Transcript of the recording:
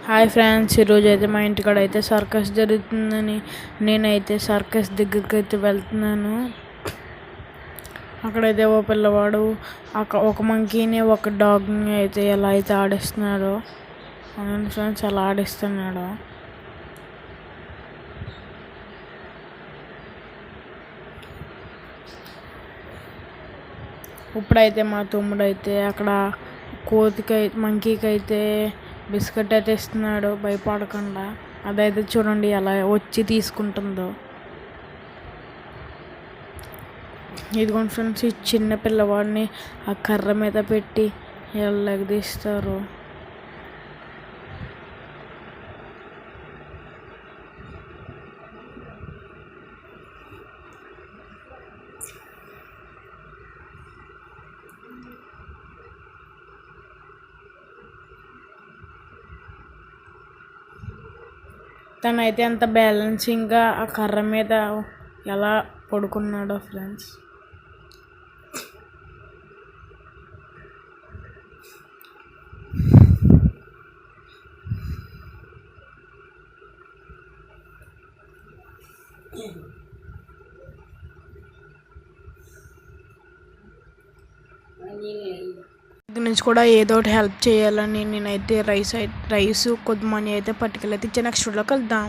Hi friends, ఈరోజు అయితే మా ఇంటికాడ అయితే సర్కస్ జరుగుతుందని నేనైతే సర్కస్ దగ్గరికి అయితే వెళ్తున్నాను. అక్కడైతే ఓ పిల్లవాడు ఒక మంకీని ఒక డాగ్ని అయితే ఎలా అయితే ఆడిస్తున్నాడో ఫ్రెండ్స్, అలా ఆడిస్తున్నాడు. ఇప్పుడైతే మా తమ్ముడు అయితే అక్కడ మంకీకి అయితే బిస్కెట్ అయితే ఇస్తున్నాడు భయపడకుండా. అదైతే చూడండి ఎలా వచ్చి తీసుకుంటుందో. ఇదిగోండి ఫ్రెండ్స్, ఈ చిన్న పిల్లవాడిని ఆ కర్ర మీద పెట్టి ఎల్లగదీస్తారు. తనైతే అంత బ్యాలెన్సింగ్గా ఆ కర్ర మీద ఎలా పడుకున్నాడో ఫ్రెండ్స్. దగ్గర నుంచి కూడా ఏదో ఒకటి హెల్ప్ చేయాలని నేనైతే రైస్ కొద్ది మనీ అయితే పట్టుకెళ్ళైతే నెక్స్ట్ వీడియోలో కలుద్దాం.